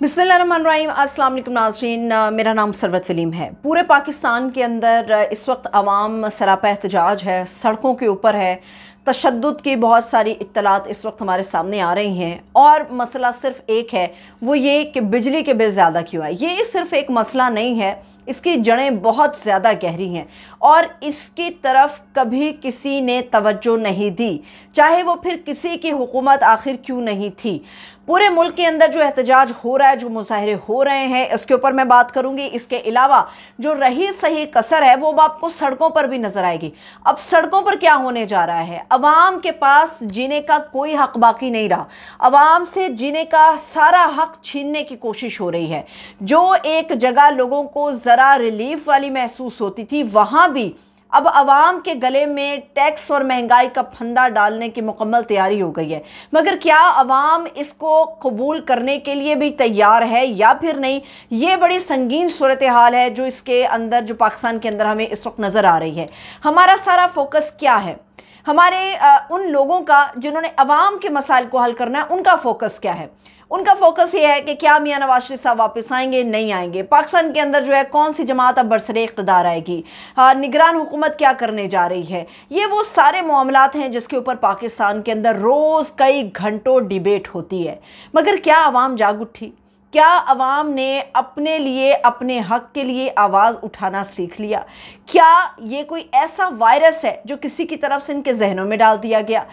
बिस्मिल्लाहिर्रहमानिर्रहीम। अस्सलाम वालेकुम नाज़रीन, मेरा नाम सरवत वलीम है। पूरे पाकिस्तान के अंदर इस वक्त अवाम सरापा एहतजाज है, सड़कों के ऊपर है। तशद्दुद की बहुत सारी इत्तलात इस वक्त हमारे सामने आ रही हैं और मसला सिर्फ़ एक है, वो ये कि बिजली के बिल ज़्यादा क्यों आए। ये सिर्फ़ एक मसला नहीं है, इसकी जड़ें बहुत ज़्यादा गहरी हैं और इसकी तरफ कभी किसी ने तवज्जो नहीं दी, चाहे वो फिर किसी की हुकूमत आखिर क्यों नहीं थी। पूरे मुल्क के अंदर जो एहतजाज हो रहा है, जो मुजाहरे हो रहे हैं, इसके ऊपर मैं बात करूंगी। इसके अलावा जो रही सही कसर है वो आपको सड़कों पर भी नज़र आएगी। अब सड़कों पर क्या होने जा रहा है, अवाम के पास जीने का कोई हक बाकी नहीं रहा। अवाम से जीने का सारा हक छीनने की कोशिश हो रही है। जो एक जगह लोगों को ज़रा रिलीफ वाली महसूस होती थी, वहाँ भी अब अवाम के गले में टैक्स और महंगाई का फंदा डालने की मुकम्मल तैयारी हो गई है। मगर क्या अवाम इसको कबूल करने के लिए भी तैयार है या फिर नहीं, ये बड़ी संगीन सूरत हाल है जो इसके अंदर, जो पाकिस्तान के अंदर हमें इस वक्त नज़र आ रही है। हमारा सारा फोकस क्या है, हमारे उन लोगों का जिन्होंने अवाम के मसाइल को हल करना है, उनका फोकस क्या है। उनका फोकस ये है कि क्या मियां नवाज शरीफ साहब वापस आएंगे, नहीं आएंगे। पाकिस्तान के अंदर जो है कौन सी जमात अब बरसरे इक़्तिदार आएगी, निगरान हुकूमत क्या करने जा रही है। ये वो सारे मामलात हैं जिसके ऊपर पाकिस्तान के अंदर रोज़ कई घंटों डिबेट होती है। मगर क्या आवाम जाग उठी? क्या अवाम ने अपने लिए, अपने हक के लिए आवाज़ उठाना सीख लिया? क्या ये कोई ऐसा वायरस है जो किसी की तरफ से इनके जहनों में डाल दिया गया?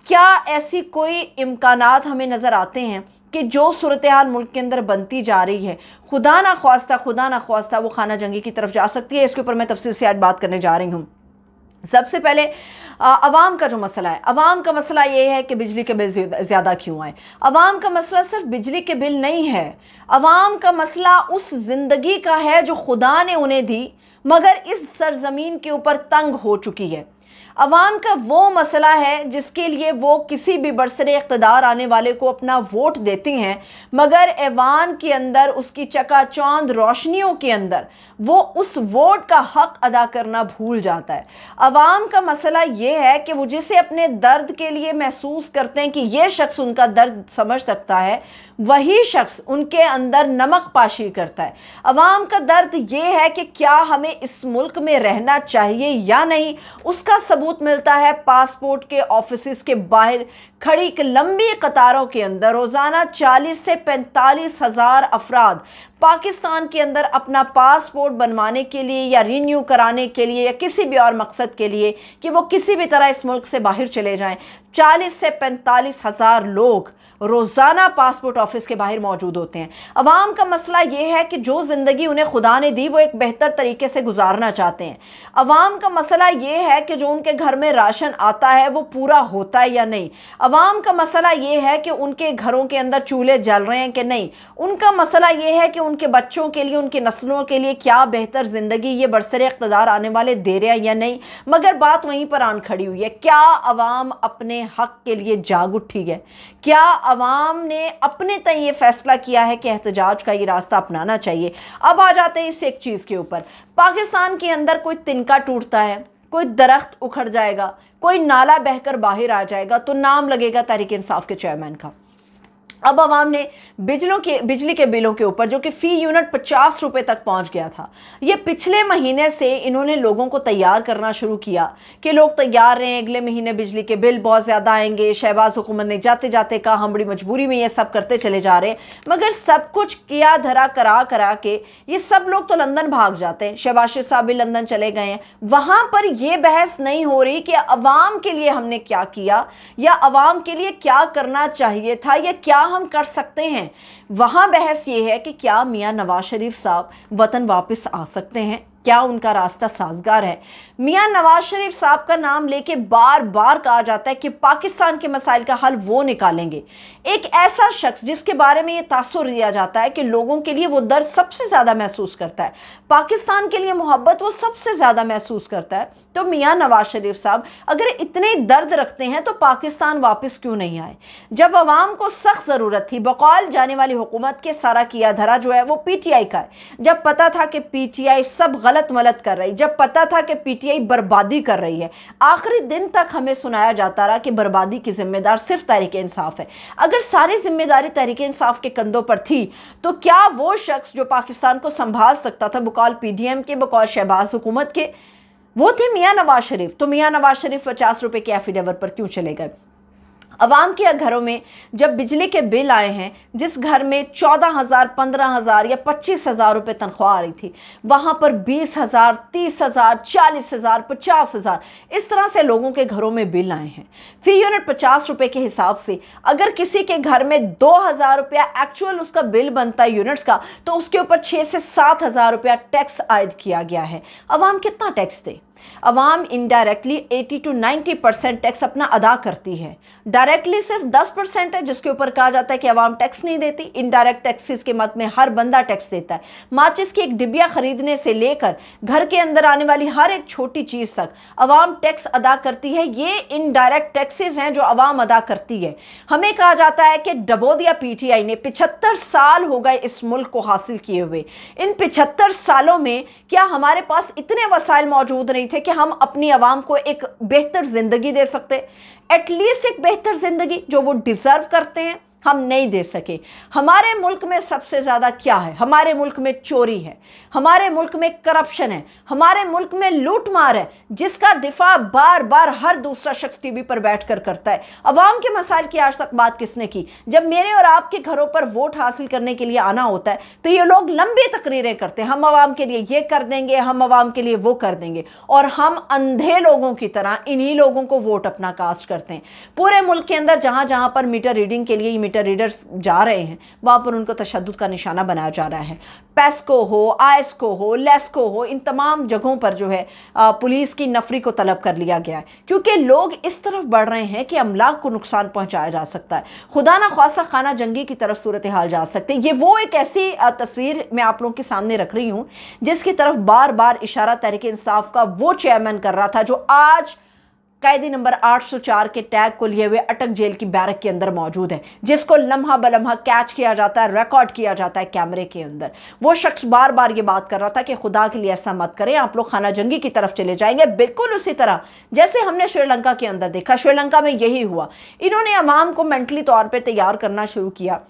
क्या ऐसी कोई इम्कानात हमें नज़र आते हैं कि जो सूरत हाल मुल्क के अंदर बनती जा रही है, खुदा ना ख्वास्ता वो खाना जंगी की तरफ जा सकती है? इसके ऊपर मैं तफसील से आज बात करने जा रही हूँ। सबसे पहले अवाम का जो मसला है, अवाम का मसला ये है कि बिजली के बिल ज़्यादा क्यों आए। अवाम का मसला सिर्फ बिजली के बिल नहीं है, अवाम का मसला उस ज़िंदगी का है जो खुदा ने उन्हें दी मगर इस सरज़मीन के ऊपर तंग हो चुकी है। अवाम का वो मसला है जिसके लिए वो किसी भी बरसरे इक़्तिदार आने वाले को अपना वोट देते हैं, मगर ऐवान के अंदर, उसकी चकाचौंध रोशनियों के अंदर वो उस वोट का हक अदा करना भूल जाता है। अवाम का मसला ये है कि वो जिसे अपने दर्द के लिए महसूस करते हैं कि ये शख्स उनका दर्द समझ सकता है, वही शख्स उनके अंदर नमक पाशी करता है। अवाम का दर्द ये है कि क्या हमें इस मुल्क में रहना चाहिए या नहीं, उसका सबूत मिलता है पासपोर्ट के ऑफिस के बाहर खड़ी एक लंबी कतारों के अंदर। रोज़ाना 40 से 45 हज़ार अफराद पाकिस्तान के अंदर अपना पासपोर्ट बनवाने के लिए या रिन्यू कराने के लिए या किसी भी और मकसद के लिए कि वो किसी भी तरह इस मुल्क से बाहर चले जाएं, 40 से 45 हज़ार लोग रोज़ाना पासपोर्ट ऑफिस के बाहर मौजूद होते हैं। अवाम का मसला ये है कि जो ज़िंदगी उन्हें खुदा ने दी वो एक बेहतर तरीके से गुजारना चाहते हैं। अवाम का मसला ये है कि जो उनके घर में राशन आता है वो पूरा होता है या नहीं। अवाम का मसला ये है कि उनके घरों के अंदर चूल्हे जल रहे हैं कि नहीं। उनका मसला ये है कि उनके बच्चों के लिए, उनकी नस्लों के लिए क्या बेहतर ज़िंदगी ये बरसरे इक़्तिदार आने वाले दे रहे हैं या नहीं। मगर बात वहीं पर आन खड़ी हुई है, क्या अवाम अपने हक के लिए जाग उठी है? क्या अवाम ने अपने तय ये फैसला किया है कि एहतजाज का ये रास्ता अपनाना चाहिए? अब आ जाते हैं इस एक चीज़ के ऊपर। पाकिस्तान के अंदर कोई तिनका टूटता है, कोई दरख्त उखड़ जाएगा, कोई नाला बहकर बाहर आ जाएगा तो नाम लगेगा तहरीक इंसाफ के चेयरमैन का। अब अवाम ने बिजली के बिलों के ऊपर, जो कि फ़ी यूनिट 50 रुपये तक पहुंच गया था, ये पिछले महीने से इन्होंने लोगों को तैयार करना शुरू किया कि लोग तैयार रहें, अगले महीने बिजली के बिल बहुत ज़्यादा आएंगे। शहबाज हुकूमत ने जाते जाते कहा हम बड़ी मजबूरी में ये सब करते चले जा रहे हैं, मगर सब कुछ किया धरा करा के ये सब लोग तो लंदन भाग जाते हैं। शहबाज शरीफ साहब भी लंदन चले गए हैं। वहाँ पर यह बहस नहीं हो रही कि अवाम के लिए हमने क्या किया या अवाम के लिए क्या करना चाहिए था या क्या हम कर सकते हैं। वहां बहस यह है कि क्या मियां नवाज शरीफ साहब वतन वापस आ सकते हैं, क्या उनका रास्ता साजगार है। मियां नवाज शरीफ साहब का नाम लेके बार बार कहा जाता है कि पाकिस्तान के मसाइल का हल वो निकालेंगे। एक ऐसा शख्स जिसके बारे में ये तासुर दिया जाता है कि लोगों के लिए वो दर्द सबसे ज़्यादा महसूस करता है, पाकिस्तान के लिए मोहब्बत वो सबसे ज़्यादा महसूस करता है, तो मियां नवाज शरीफ साहब अगर इतने दर्द रखते हैं तो पाकिस्तान वापस क्यों नहीं आए? जब अवाम को सख्त ज़रूरत थी, बकौल जाने वाली हुकूमत के सारा किया धरा जो है वो PTI का है। जब पता था कि PTI सब गलत मलत कर रही, जब पता था कि पीटीआई बर्बादी कर रही है, आखिरी दिन तक हमें सुनाया जाता रहा कि बर्बादी की जिम्मेदार सिर्फ तहरीक इंसाफ है। अगर सारी जिम्मेदारी तहरीक इंसाफ के कंधों पर थी तो क्या वो शख्स जो पाकिस्तान को संभाल सकता था बकौल पीडीएम के, बकौल शहबाज हुकूमत के, वो थे मियां नवाज शरीफ। तो मियां नवाज शरीफ 50 रुपए के एफिडेविट पर क्यों चले गए? अवाम के घरों में जब बिजली के बिल आए हैं, जिस घर में 14,000, 15,000 या 25,000 रुपये तनख्वाह आ रही थी, वहाँ पर 20,000, 30,000, 40,000, 50,000 इस तरह से लोगों के घरों में बिल आए हैं। फी यूनिट 50 रुपये के हिसाब से अगर किसी के घर में 2,000 रुपया एक्चुअल उसका बिल बनता है यूनिट्स का, तो उसके ऊपर 6 से 7,000 रुपया टैक्स आयद किया गया है। अवाम कितना tax they? Awam indirectly 80 to 90% tax अपना अदा करती है। डायरेक्टली सिर्फ 10% है जिसके ऊपर कहा जाता है कि अवाम टैक्स नहीं देती। इनडायरेक्ट टैक्सेस के मत में हर बंदा टैक्स देता है। माचिस की एक डिबिया खरीदने से लेकर घर के अंदर आने वाली हर एक छोटी चीज तक अवाम टैक्स अदा करती है। ये इनडायरेक्ट टैक्सेस हैं जो अवाम अदा करती है। हमें कहा जाता है कि डबो दिया पीटीआई ने। 75 साल हो गए इस मुल्क को हासिल किए हुए। इन 75 सालों में क्या हमारे पास इतने वसाइल मौजूद नहीं थे कि हम अपनी आवाम को एक बेहतर जिंदगी दे सकते? एटलीस्ट एक बेहतर जिंदगी जो वो डिजर्व करते हैं, हम नहीं दे सके। हमारे मुल्क में सबसे ज्यादा क्या है? हमारे मुल्क में चोरी है, हमारे मुल्क में करप्शन है, हमारे मुल्क में लूटमार है, जिसका दिफा बार बार हर दूसरा शख्स टीवी पर बैठकर करता है। अवाम के मसाइल की आज तक बात किसने की? जब मेरे और आपके घरों पर वोट हासिल करने के लिए आना होता है तो ये लोग लंबी तकरीरें करते हैं, हम अवाम के लिए ये कर देंगे, हम अवाम के लिए वो कर देंगे, और हम अंधे लोगों की तरह इन्हीं लोगों को वोट अपना कास्ट करते हैं। पूरे मुल्क के अंदर जहां जहां पर मीटर रीडिंग के लिए मीटर रीडर्स जा रहे हैं, वहां पर उनको तशद्दुद का निशाना बनाया जा रहा है। पेस्को हो, आयस्को हो, लेस्को हो, इन तमाम जगहों पर जो है पुलिस की नफरी को तलब कर लिया गया है, क्योंकि लोग इस तरफ बढ़ रहे हैं कि अमलाक को नुकसान पहुंचाया जा सकता है, खुदा ना ख्वास्ता खाना जंगी की तरफ सूरत हाल जा सकते हैं। ये वो एक ऐसी तस्वीर मैं आप लोगों के सामने रख रही हूं जिसकी तरफ बार बार इशारा तहरीक इंसाफ का वो चेयरमैन कर रहा था जो आज कैदी नंबर 804 के टैग को लिए हुए अटक जेल की बैरक के अंदर मौजूद है, जिसको लम्हा बलम्हा कैच किया जाता है, रिकॉर्ड किया जाता है कैमरे के अंदर। वो शख्स बार बार ये बात कर रहा था कि खुदा के लिए ऐसा मत करें, आप लोग खाना जंगी की तरफ चले जाएंगे। बिल्कुल उसी तरह जैसे हमने श्रीलंका के अंदर देखा, श्रीलंका में यही हुआ। इन्होंने अवाम को मेंटली तौर पर तैयार करना शुरू किया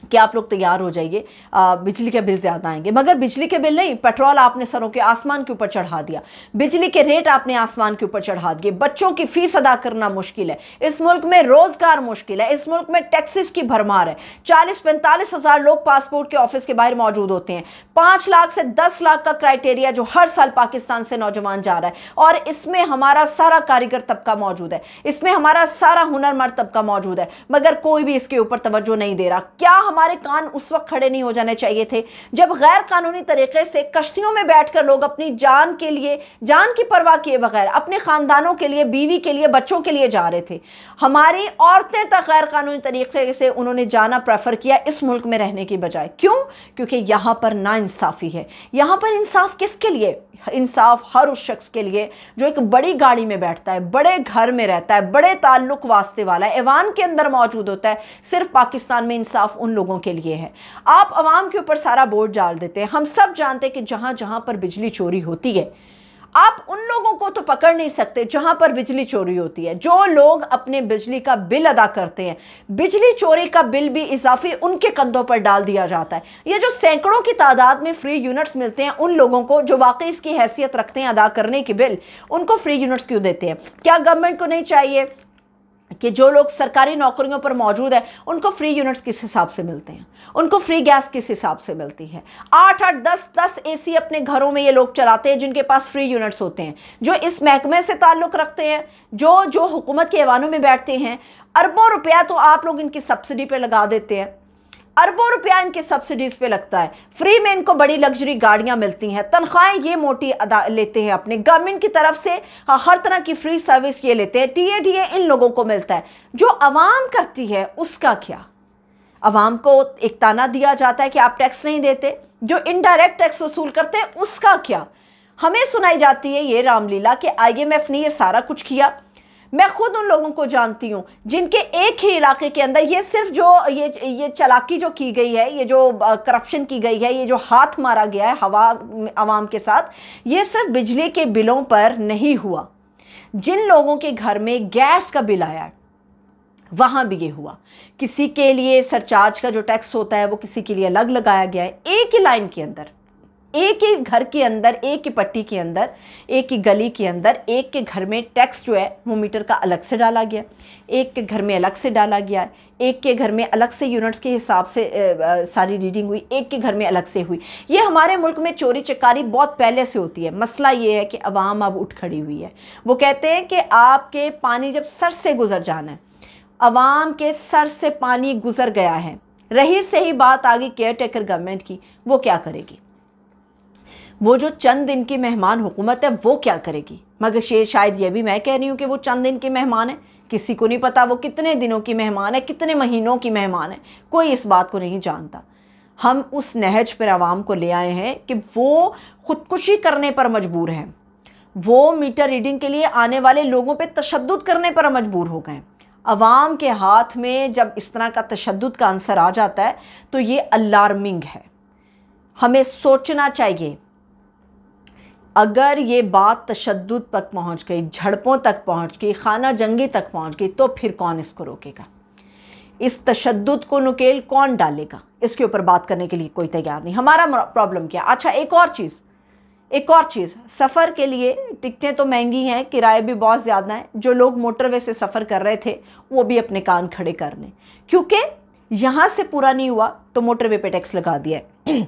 कि आप लोग तैयार हो जाइए, बिजली के बिल ज़्यादा आएंगे। मगर बिजली के बिल नहीं, पेट्रोल आपने सरों के आसमान के ऊपर चढ़ा दिया, बिजली के रेट आपने आसमान के ऊपर चढ़ा दिए, बच्चों की फीस अदा करना मुश्किल है, इस मुल्क में रोजगार मुश्किल है, इस मुल्क में टैक्सेस की भरमार है। 40-45 हज़ार लोग पासपोर्ट के ऑफिस के बाहर मौजूद होते हैं। 5 लाख से 10 लाख का क्राइटेरिया जो हर साल पाकिस्तान से नौजवान जा रहा है, और इसमें हमारा सारा कारीगर तबका मौजूद है, इसमें हमारा सारा हुनरमंद तबका मौजूद है, मगर कोई भी इसके ऊपर तवज्जो नहीं दे रहा। क्या हमारे कान उस वक्त खड़े नहीं हो जाने चाहिए थे जब गैर कानूनी तरीके से कश्तियों में बैठकर लोग अपनी जान के लिए, जान की परवाह किए बगैर अपने खानदानों के लिए, बीवी के लिए, बच्चों के लिए जा रहे थे? हमारी औरतें तक गैर कानूनी तरीके से उन्होंने जाना प्रेफर किया इस मुल्क में रहने की बजाय। क्यों? क्योंकि यहां पर नाइंसाफी है। यहां पर इंसाफ किसके लिए? इंसाफ हर उस शख्स के लिए जो एक बड़ी गाड़ी में बैठता है, बड़े घर में रहता है, बड़े ताल्लुक वास्ते वाला है, ऐवान के अंदर मौजूद होता है। सिर्फ पाकिस्तान में इंसाफ उन लोगों के लिए है। आप अवाम के ऊपर सारा बोझ डाल देते हैं। हम सब जानते हैं कि जहां जहां पर बिजली चोरी होती है, आप उन लोगों को तो पकड़ नहीं सकते जहां पर बिजली चोरी होती है। जो लोग अपने बिजली का बिल अदा करते हैं, बिजली चोरी का बिल भी इजाफी उनके कंधों पर डाल दिया जाता है। ये जो सैकड़ों की तादाद में फ्री यूनिट्स मिलते हैं उन लोगों को जो वाकई इसकी हैसियत रखते हैं अदा करने के बिल, उनको फ्री यूनिट्स क्यों देते हैं? क्या गवर्नमेंट को नहीं चाहिए कि जो लोग सरकारी नौकरियों पर मौजूद है उनको फ्री यूनिट्स किस हिसाब से मिलते हैं, उनको फ्री गैस किस हिसाब से मिलती है? 8-8, 10-10 एसी अपने घरों में ये लोग चलाते हैं जिनके पास फ्री यूनिट्स होते हैं, जो इस महकमे से ताल्लुक़ रखते हैं, जो हुकूमत के ऐवानों में बैठते हैं। अरबों रुपया तो आप लोग इनकी सब्सिडी पर लगा देते हैं, अरबों रुपया इनके सब्सिडीज पे लगता है। फ्री में इनको बड़ी लग्जरी गाड़ियां मिलती हैं, तनख्वाहें ये मोटी अदा लेते हैं अपने गवर्नमेंट की तरफ से, हर तरह की फ्री सर्विस ये लेते हैं। टीए इन लोगों को मिलता है। जो अवाम करती है उसका क्या? अवाम को एक ताना दिया जाता है कि आप टैक्स नहीं देते। जो इनडायरेक्ट टैक्स वसूल करते हैं उसका क्या? हमें सुनाई जाती है ये रामलीला कि IMF ने ये सारा कुछ किया, मैं खुद उन लोगों को जानती हूँ जिनके एक ही इलाके के अंदर ये सिर्फ जो ये चालाकी जो की गई है, ये जो करप्शन की गई है, ये जो हाथ मारा गया है हवा आवाम के साथ, ये सिर्फ बिजली के बिलों पर नहीं हुआ। जिन लोगों के घर में गैस का बिल आया है वहाँ भी ये हुआ। किसी के लिए सरचार्ज का जो टैक्स होता है वो किसी के लिए अलग लगाया गया है। एक ही लाइन के अंदर, एक ही घर के अंदर, एक ही पट्टी के अंदर, एक ही गली के अंदर, एक के घर में टैक्स जो है वो मीटर का अलग से डाला गया, एक के घर में अलग से डाला गया है, एक के घर में अलग से यूनिट्स के हिसाब से सारी रीडिंग हुई, एक के घर में अलग से हुई। ये हमारे मुल्क में चोरी चकारी बहुत पहले से होती है। मसला ये है कि अवाम अब उठ खड़ी हुई है। वो कहते हैं कि आपके पानी जब सर से गुजर जाना है, अवाम के सर से पानी गुजर गया है। रही सही बात आगे केयर टेकर गवर्नमेंट की, वो क्या करेगी? वो जो चंद दिन की मेहमान हुकूमत है वो क्या करेगी? मगर शायद ये भी मैं कह रही हूँ कि वो चंद दिन की मेहमान है, किसी को नहीं पता वो कितने दिनों की मेहमान है, कितने महीनों की मेहमान है, कोई इस बात को नहीं जानता। हम उस नहज पर आवाम को ले आए हैं कि वो खुदकुशी करने पर मजबूर हैं, वो मीटर रीडिंग के लिए आने वाले लोगों पर तशद्दुद करने पर मजबूर हो गए। अवाम के हाथ में जब इस तरह का तशद्दुद का आंसर आ जाता है तो ये अलार्मिंग है। हमें सोचना चाहिए, अगर ये बात तशद्दुद तक पहुंच गई, झड़पों तक पहुंच गई, खाना जंगी तक पहुंच गई, तो फिर कौन इसको रोकेगा? इस तशद्दुद को नुकेल कौन डालेगा? इसके ऊपर बात करने के लिए कोई तैयार नहीं। हमारा प्रॉब्लम क्या? अच्छा, एक और चीज़, सफ़र के लिए टिकटें तो महंगी हैं, किराए भी बहुत ज़्यादा हैं। जो लोग मोटरवे से सफ़र कर रहे थे वो भी अपने कान खड़े कर लें, क्योंकि यहाँ से पूरा नहीं हुआ तो मोटरवे पे टैक्स लगा दिया है।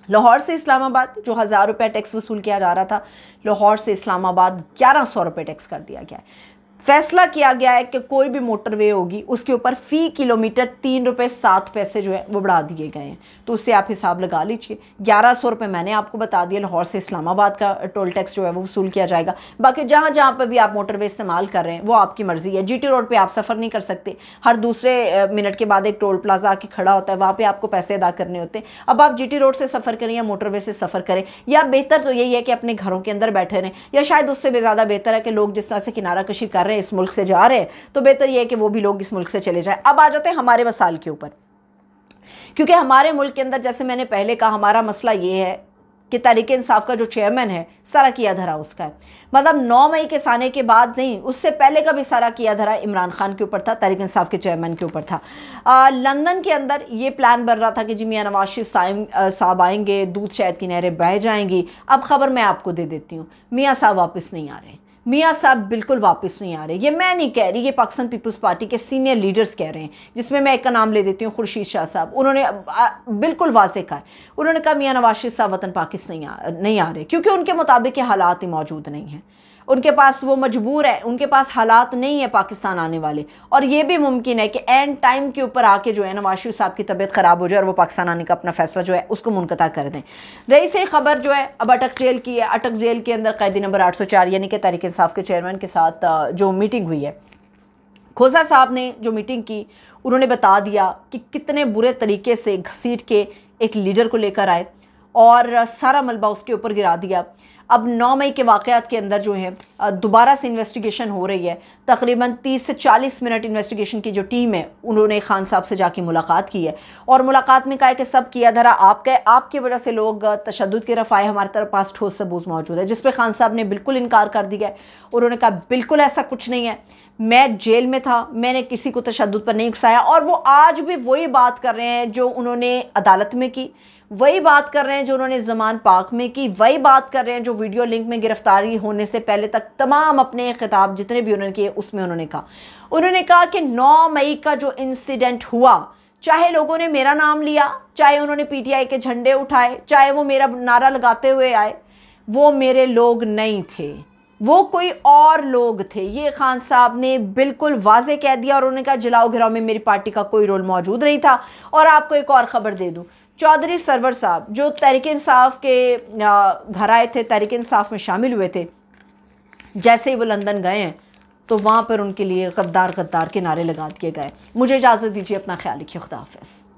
लाहौर से इस्लामाबाद जो 1000 रुपये टैक्स वसूल किया जा रहा था, लाहौर से इस्लामाबाद 1100 रुपये टैक्स कर दिया गया है। फैसला किया गया है कि कोई भी मोटरवे होगी उसके ऊपर फ़ी किलोमीटर 3 रुपये 7 पैसे जो है वो बढ़ा दिए गए हैं। तो उससे आप हिसाब लगा लीजिए। 1100 रुपये मैंने आपको बता दिया लाहौर से इस्लामाबाद का टोल टैक्स जो है वो वसूल किया जाएगा। बाकी जहाँ जहाँ पर भी आप मोटरवे इस्तेमाल कर रहे हैं वो आपकी मर्ज़ी है। GT रोड पर आप सफ़र नहीं कर सकते, हर दूसरे मिनट के बाद एक टोल प्लाजा आके खड़ा होता है, वहाँ पर आपको पैसे अदा करने होते हैं। अब आप GT रोड से सफ़र करें या मोटरवे से सफ़र करें, या बेहतर तो यही है कि अपने घरों के अंदर बैठे रहें, या शायद उससे भी ज़्यादा बेहतर है कि लोग जिस तरह से किनारा कशी कर रहे हैं, इस मुल्क से जा रहे हैं, तो बेहतर यह है कि वो भी लोग इस मुल्क से चले जाएं। अब आ जाते हैं हमारे मसाइल के ऊपर, क्योंकि हमारे मुल्क के अंदर, जैसे मैंने पहले कहा, हमारा मसला ये है कि तहरीक इंसाफ का जो चेयरमैन है, सारा किया धरा उसका है। मतलब 9 मई के साने के बाद नहीं, उससे पहले का भी सारा किया धरा इमरान खान के ऊपर था, तहरीक इंसाफ के चेयरमैन के ऊपर था। लंदन के अंदर ये प्लान बन रहा था कि जी मियां नवाज शरीफ साहब आएंगे, दूध शहद की नहरें बह जाएंगी। अब खबर मैं आपको दे देती हूँ, मियाँ साहब वापस नहीं आ रहे। मियाँ साहब बिल्कुल वापस नहीं आ रहे। ये मैं नहीं कह रही, ये पाकिस्तान पीपल्स पार्टी के सीनियर लीडर्स कह रहे हैं, जिसमें मैं एक का नाम ले देती हूँ, खुर्शीद शाह साहब। उन्होंने बिल्कुल वाज़ेह कहा, उन्होंने कहा मियाँ नवाज शरीफ साहब वतन पाकिस्तान नहीं आ रहे, क्योंकि उनके मुताबिक हालात ही मौजूद नहीं हैं। उनके पास, वो मजबूर है, उनके पास हालात नहीं है पाकिस्तान आने वाले। और ये भी मुमकिन है कि एंड टाइम के ऊपर आके जो है नवाज शरीफ साहब की तबीयत ख़राब हो जाए और वो पाकिस्तान आने का अपना फैसला जो है उसको मुनक़ता कर दें। रही से खबर जो है अब अटक जेल की है। अटक जेल के अंदर कैदी नंबर 804 यानी कि तहरीक इंसाफ के चेयरमैन के साथ जो मीटिंग हुई है, खोसा साहब ने जो मीटिंग की, उन्होंने बता दिया कि कितने बुरे तरीके से घसीट के एक लीडर को लेकर आए और सारा मलबा उसके ऊपर गिरा दिया। अब 9 मई के वाक़यात के अंदर जो है दोबारा से इन्वेस्टिगेशन हो रही है। तकरीबन 30 से 40 मिनट इन्वेस्टिगेशन की जो टीम है, उन्होंने खान साहब से जाके मुलाकात की है और मुलाकात में कहा है कि सब किया धरा आपकी वजह से लोग तशद्दुद के रफ़ आए, हमारे तरफ पास ठोस सबूत मौजूद है, जिस पर खान साहब ने बिल्कुल इनकार कर दिया है। उन्होंने कहा बिल्कुल ऐसा कुछ नहीं है, मैं जेल में था, मैंने किसी को तशद्दुद पर नहीं उकसाया। और वो आज भी वही बात कर रहे हैं जो उन्होंने अदालत में की, वही बात कर रहे हैं जो उन्होंने ज़मान पाक में की, वही बात कर रहे हैं जो वीडियो लिंक में गिरफ्तारी होने से पहले तक तमाम अपने खिताब जितने भी उन्होंने किए उसमें उन्होंने कहा कि 9 मई का जो इंसिडेंट हुआ, चाहे लोगों ने मेरा नाम लिया, चाहे उन्होंने PTI के झंडे उठाए, चाहे वो मेरा नारा लगाते हुए आए, वो मेरे लोग नहीं थे, वो कोई और लोग थे। ये खान साहब ने बिल्कुल वाज़ेह कह दिया और उन्होंने कहा जलाओ घिराओ में मेरी पार्टी का कोई रोल मौजूद नहीं था। और आपको एक और ख़बर दे दूँ, चौधरी सरवर साहब जो तहरीक इंसाफ के घर आए थे, तहरीक इंसाफ में शामिल हुए थे, जैसे ही वो लंदन गए हैं तो वहाँ पर उनके लिए गद्दार गद्दार के नारे लगा दिए गए। मुझे इजाज़त दीजिए, अपना ख्याल रखिए, खुदा हाफ़िज़।